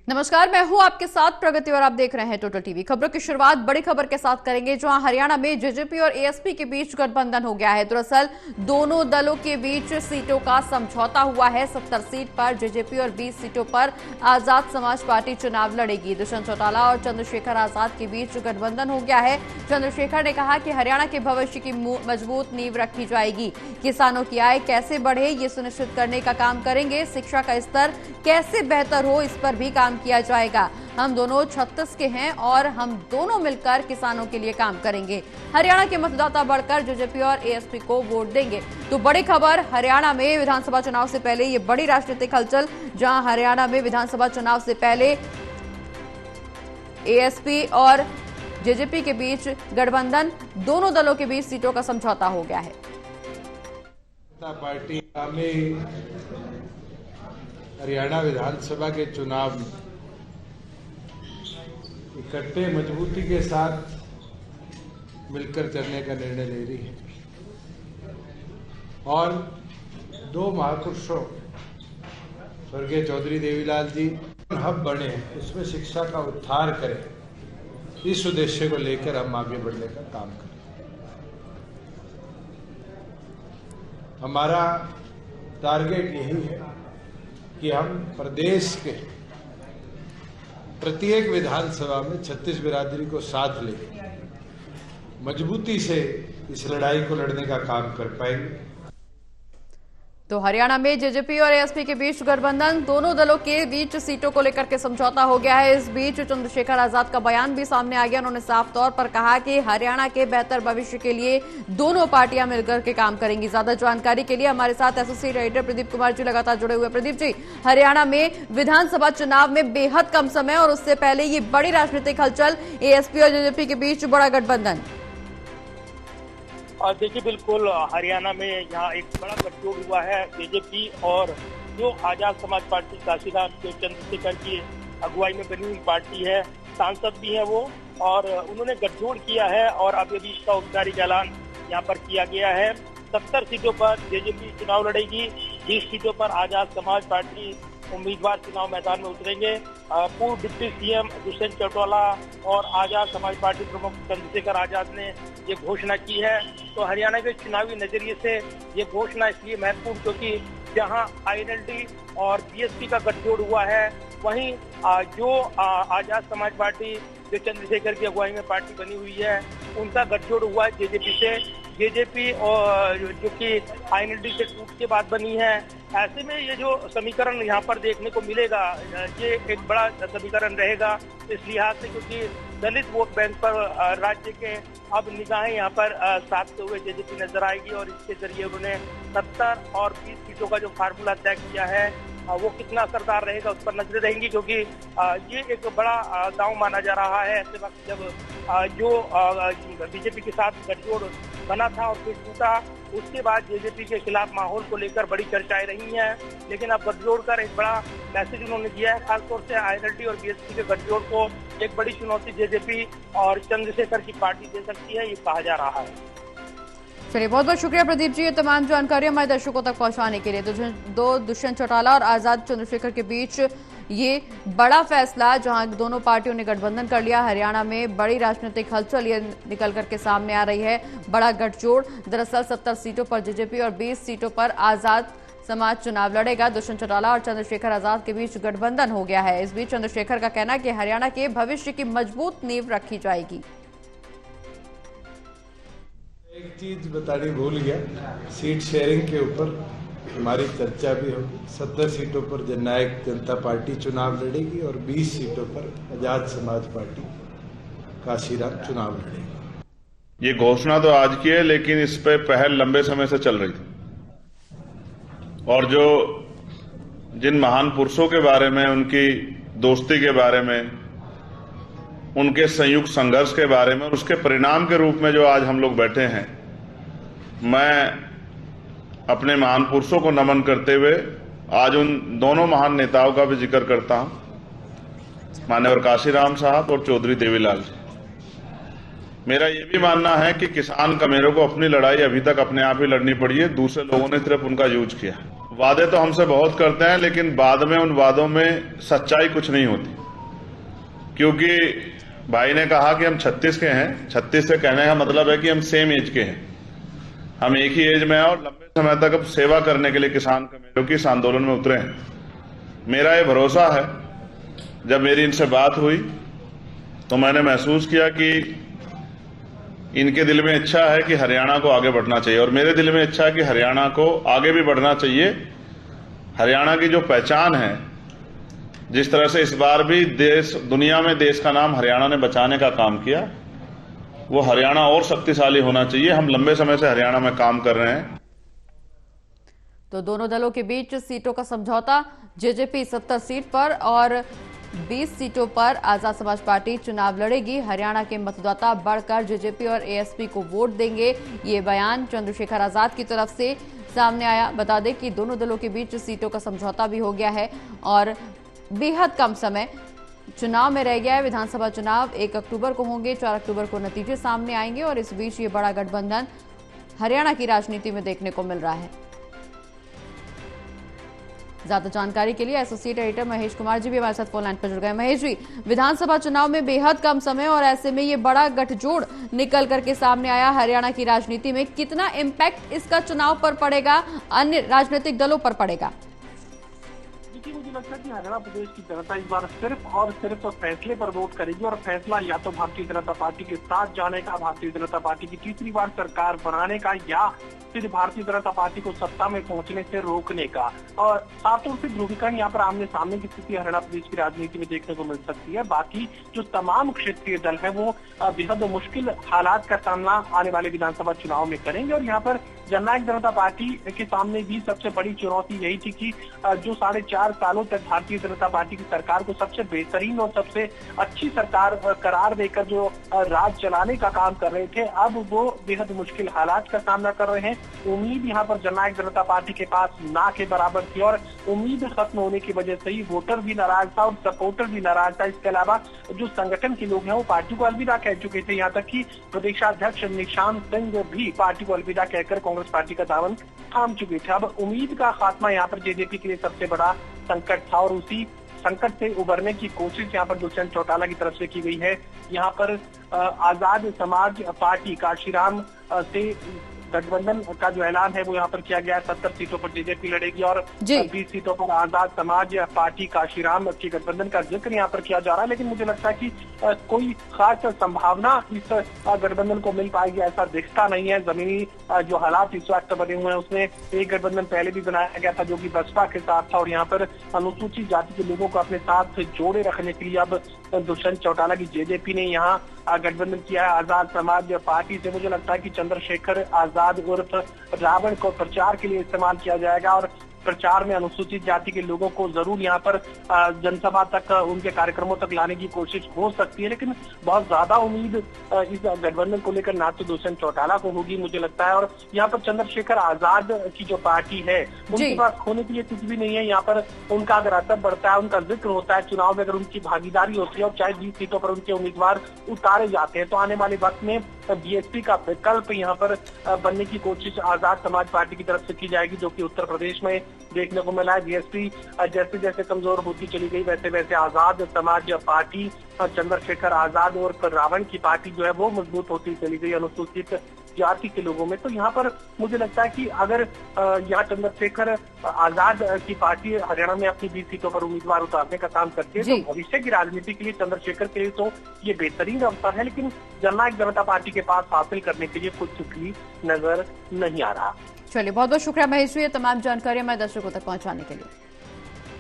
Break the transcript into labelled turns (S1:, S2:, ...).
S1: नमस्कार, मैं हूं आपके साथ प्रगति और आप देख रहे हैं टोटल टीवी। खबरों की शुरुआत बड़ी खबर के साथ करेंगे, जहां हरियाणा में जेजेपी और एएसपी के बीच गठबंधन हो गया है। दरअसल दोनों दलों के बीच सीटों का समझौता हुआ है। 70 सीट पर जेजेपी और 20 सीटों पर आजाद समाज पार्टी चुनाव लड़ेगी। दुष्यंत चौटाला और चंद्रशेखर आजाद के बीच गठबंधन हो गया है। चंद्रशेखर ने कहा कि हरियाणा के भविष्य की मजबूत नींव रखी जाएगी। किसानों की आय कैसे बढ़े, ये सुनिश्चित करने का काम करेंगे। शिक्षा का स्तर कैसे बेहतर हो, इस पर भी काम किया जाएगा। हम दोनों 36 के हैं और हम दोनों मिलकर किसानों के लिए काम करेंगे। हरियाणा के मतदाता बढ़कर जेजेपी और एएसपी को वोट देंगे। तो बड़ी खबर, हरियाणा में विधानसभा चुनाव से पहले ये बड़ी राजनीतिक हलचल, जहां हरियाणा में विधानसभा चुनाव से पहले एएसपी और जेजेपी के बीच गठबंधन, दोनों दलों के बीच सीटों का समझौता हो गया है।
S2: पार्टी में हरियाणा विधानसभा के चुनाव में इकट्ठे मजबूती के साथ मिलकर चलने का निर्णय ले रही है और दो महापुरुषों स्वर्गीय चौधरी देवीलाल जी हब बने, उसमें शिक्षा का उद्धार करें, इस उद्देश्य को लेकर हम आगे बढ़ने का काम करें। हमारा टारगेट यही है कि हम प्रदेश के प्रत्येक विधानसभा में 36 बिरादरी को साथ ले मजबूती से इस लड़ाई को लड़ने का काम कर पाएंगे।
S1: तो हरियाणा में जेजेपी और एएसपी के बीच गठबंधन, दोनों दलों के बीच सीटों को लेकर के समझौता हो गया है। इस बीच चंद्रशेखर आजाद का बयान भी सामने आ गया। उन्होंने साफ तौर पर कहा कि हरियाणा के बेहतर भविष्य के लिए दोनों पार्टियां मिलकर के काम करेंगी। ज्यादा जानकारी के लिए हमारे साथ एसोसिएट एडिटर प्रदीप कुमार जी लगातार जुड़े हुए। प्रदीप जी, हरियाणा में विधानसभा चुनाव में बेहद कम समय और उससे पहले ये बड़ी राजनीतिक हलचल, एएसपी और जेजेपी के बीच बड़ा गठबंधन।
S3: और देखिए, बिल्कुल हरियाणा में यहाँ एक बड़ा गठजोड़ हुआ है। बीजेपी और जो आजाद समाज पार्टी काशीराम जो चंद्रशेखर की अगुवाई में बनी हुई पार्टी है, सांसद भी है वो, और उन्होंने गठजोड़ किया है और अब अभी इसका औपचारिक ऐलान यहाँ पर किया गया है। 70 सीटों पर जेजेपी चुनाव लड़ेगी, 20 सीटों पर आजाद समाज पार्टी उम्मीदवार चुनाव मैदान में उतरेंगे। पूर्व डिप्टी सीएम दुष्यंत चौटाला और आजाद समाज पार्टी प्रमुख चंद्रशेखर आजाद ने ये घोषणा की है। तो हरियाणा के चुनावी नजरिए से ये घोषणा इसलिए महत्वपूर्ण क्योंकि जहां आईएनएलडी और बीएसपी का गठजोड़ हुआ है, वहीं जो आजाद समाज पार्टी जो चंद्रशेखर की अगुवाई में पार्टी बनी हुई है, उनका गठजोड़ हुआ है जेजेपी से। जेजेपी और जो कि आईएनएलडी से टूट के बाद बनी है, ऐसे में ये जो समीकरण यहाँ पर देखने को मिलेगा, ये एक बड़ा समीकरण रहेगा इस लिहाज से, क्योंकि दलित वोट बैंक पर राज्य के अब निगाहें यहाँ पर साधते हुए जेजेपी नजर आएगी और इसके जरिए उन्होंने 70 और 20 सीटों का जो फार्मूला तय किया है वो कितना असरदार रहेगा उस पर नजरें रहेंगी, क्योंकि ये एक बड़ा दांव माना जा रहा है ऐसे वक्त जब जो बीजेपी के साथ गठजोड़ बना था और फिर टूटा, उसके बाद जेजेपी के खिलाफ माहौल को लेकर बड़ी चर्चाएं रही हैं। लेकिन अब गठजोड़ कर एक बड़ा मैसेज उन्होंने दिया है, खासतौर से आईएनएलडी और बीएसपी के गठजोड़ को एक बड़ी चुनौती जेजेपी और चंद्रशेखर की पार्टी दे सकती है, ये कहा जा रहा है।
S1: चलिए, बहुत बहुत शुक्रिया प्रदीप जी, ये तमाम जानकारी हमारे दर्शकों तक पहुंचाने के लिए। दो दुष्यंत चौटाला और आजाद चंद्रशेखर के बीच ये बड़ा फैसला, जहां दोनों पार्टियों ने गठबंधन कर लिया। हरियाणा में बड़ी राजनीतिक हलचल ये निकल करके सामने आ रही है, बड़ा गठजोड़। दरअसल 70 सीटों पर जेजेपी और 20 सीटों पर आजाद समाज चुनाव लड़ेगा। दुष्यंत चौटाला और चंद्रशेखर आजाद के बीच गठबंधन हो गया है। इस बीच चंद्रशेखर का कहना है कि हरियाणा के भविष्य की मजबूत नींव रखी जाएगी।
S2: एक चीज बतानी भूल गया, सीट शेयरिंग के ऊपर हमारी चर्चा भी होगी। 70 सीटों पर जननायक जनता पार्टी चुनाव लड़ेगी और 20 सीटों पर आजाद समाज पार्टी काशीराम चुनाव लड़ेगी।
S4: ये घोषणा तो आज की है, लेकिन इस पे पहल लंबे समय से चल रही थी और जो जिन महान पुरुषों के बारे में, उनकी दोस्ती के बारे में, उनके संयुक्त संघर्ष के बारे में, उसके परिणाम के रूप में जो आज हम लोग बैठे हैं, मैं अपने महान पुरुषों को नमन करते हुए आज उन दोनों महान नेताओं का भी जिक्र करता हूं, मान्यवर काशीराम साहब और चौधरी देवीलाल जी। मेरा ये भी मानना है कि किसान कमेरों को अपनी लड़ाई अभी तक अपने आप ही लड़नी पड़ी है, दूसरे लोगों ने सिर्फ उनका यूज किया। वादे तो हमसे बहुत करते हैं, लेकिन बाद में उन वादों में सच्चाई कुछ नहीं होती। क्योंकि भाई ने कहा कि हम 36 के हैं, 36 से कहने का मतलब है कि हम सेम एज के हैं, हम एक ही एज में हैं और लंबे समय तक अब सेवा करने के लिए किसान कमेटियों की इस आंदोलन में उतरे हैं। मेरा ये भरोसा है, जब मेरी इनसे बात हुई तो मैंने महसूस किया कि इनके दिल में इच्छा है कि हरियाणा को आगे बढ़ना चाहिए और मेरे दिल में इच्छा है कि हरियाणा को आगे भी बढ़ना चाहिए। हरियाणा की जो पहचान है, जिस तरह से इस बार भी दुनिया में देश का नाम हरियाणा ने बचाने का काम किया, वो हरियाणा और शक्तिशाली होना चाहिए। हम लंबे समय से हरियाणा में काम कर रहे हैं।
S1: तो दोनों दलों के बीच सीटों का समझौता, जेजेपी 70 सीट पर और 20 सीटों पर आजाद समाज पार्टी चुनाव लड़ेगी। हरियाणा के मतदाता बढ़कर जेजेपी और एएसपी को वोट देंगे, ये बयान चंद्रशेखर आजाद की तरफ से सामने आया। बता दें कि दोनों दलों के बीच सीटों का समझौता भी हो गया है और बेहद कम समय चुनाव में रह गया है। विधानसभा चुनाव 1 अक्टूबर को होंगे, 4 अक्टूबर को नतीजे सामने आएंगे और इस बीच ये बड़ा गठबंधन हरियाणा की राजनीति में देखने को मिल रहा है। ज्यादा जानकारी के लिए एसोसिएट एडिटर महेश कुमार जी भी हमारे साथ फोन लाइन पर जुड़ गए। महेश जी, विधानसभा चुनाव में बेहद कम समय और ऐसे में ये बड़ा गठजोड़ निकल करके सामने आया हरियाणा की राजनीति में, कितना इम्पैक्ट इसका चुनाव पर पड़ेगा, अन्य राजनीतिक दलों पर पड़ेगा?
S5: मुझे लगता है कि हरियाणा प्रदेश की जनता इस बार सिर्फ और सिर्फ फैसले पर वोट करेगी और फैसला या तो भारतीय जनता पार्टी के साथ जाने का, भारतीय जनता पार्टी की तीसरी बार सरकार बनाने का, या फिर भारतीय जनता पार्टी को सत्ता में पहुंचने से रोकने का। और सातों से ध्रुवीकरण यहाँ पर आमने सामने की स्थिति हरियाणा प्रदेश की राजनीति में देखने को मिल सकती है। बाकी जो तमाम क्षेत्रीय दल है वो बेहद मुश्किल हालात का सामना आने वाले विधानसभा चुनाव में करेंगे और यहाँ पर जननायक जनता पार्टी के सामने भी सबसे बड़ी चुनौती यही थी कि जो 4.5 सालों तक भारतीय जनता पार्टी की सरकार को सबसे बेहतरीन और सबसे अच्छी सरकार करार देकर जो राज चलाने का काम कर रहे थे, अब वो बेहद मुश्किल हालात का सामना कर रहे हैं। उम्मीद यहाँ पर जननायक जनता पार्टी के पास ना के बराबर थी और उम्मीद खत्म होने की वजह से ही वोटर भी नाराज था और सपोर्टर भी नाराज था। इसके अलावा जो संगठन के लोग हैं वो पार्टी को अलविदा कह चुके थे, यहाँ तक कि प्रदेशाध्यक्ष निशांत सिंह भी पार्टी को अलविदा कहकर कांग्रेस पार्टी का दामन थाम चुके थे। अब उम्मीद का खात्मा यहाँ पर जेजेपी के लिए सबसे बड़ा संकट था और उसी संकट से उबरने की कोशिश यहाँ पर दुष्यंत चौटाला की तरफ से की गई है। यहाँ पर आजाद समाज पार्टी काशीराम से गठबंधन का जो ऐलान है वो यहाँ पर किया गया है। 70 सीटों पर जेजेपी लड़ेगी और 20 सीटों पर आजाद समाज पार्टी काशीराम की गठबंधन का जिक्र यहाँ पर किया जा रहा है। लेकिन मुझे लगता है कि कोई खास संभावना इस गठबंधन को मिल पाएगी ऐसा दिखता नहीं है। जमीनी जो हालात इस वक्त बने हुए हैं उसमें एक गठबंधन पहले भी बनाया गया था जो कि बसपा के साथ था और यहाँ पर अनुसूचित जाति के लोगों को अपने साथ जोड़े रखने के लिए अब दुष्यंत चौटाला की जेजेपी ने यहाँ गठबंधन किया है आजाद समाज पार्टी से। मुझे लगता है कि चंद्रशेखर आजाद उर्फ रावण को प्रचार के लिए इस्तेमाल किया जाएगा और प्रचार में अनुसूचित जाति के लोगों को जरूर यहाँ पर जनसभा तक, उनके कार्यक्रमों तक लाने की कोशिश हो सकती है। लेकिन बहुत ज्यादा उम्मीद इस गठबंधन को लेकर ना तो दुष्यंत चौटाला को होगी मुझे लगता है, और यहाँ पर चंद्रशेखर आजाद की जो पार्टी है उनके पास खोने के लिए कुछ भी नहीं है। यहाँ पर उनका अगर असर बढ़ता है, उनका जिक्र होता है चुनाव में, अगर उनकी भागीदारी होती है और चाहे 20 सीटों पर उनके उम्मीदवार उतारे जाते हैं तो आने वाले वक्त में बीएसपी का विकल्प यहाँ पर बनने की कोशिश आजाद समाज पार्टी की तरफ से की जाएगी, जो कि उत्तर प्रदेश में देखने को मिला है। बीएसपी जैसे जैसे कमजोर होती चली गई वैसे वैसे आजाद समाज पार्टी, चंद्रशेखर आजाद और रावण की पार्टी जो है वो मजबूत होती चली गई अनुसूचित जाति के लोगों में। तो यहाँ पर मुझे लगता है कि अगर यहाँ चंद्रशेखर आजाद की पार्टी हरियाणा में अपनी 20 सीटों पर उम्मीदवार उतारने का काम करती है तो भविष्य की राजनीति के लिए चंद्रशेखर के लिए तो ये बेहतरीन अवसर है, लेकिन जननायक जनता पार्टी के पास हासिल करने के लिए कुछ भी नजर नहीं आ रहा।
S1: चलिए, बहुत बहुत शुक्रिया महेश जी, तमाम जानकारी हमारे दर्शकों तक पहुंचाने के लिए।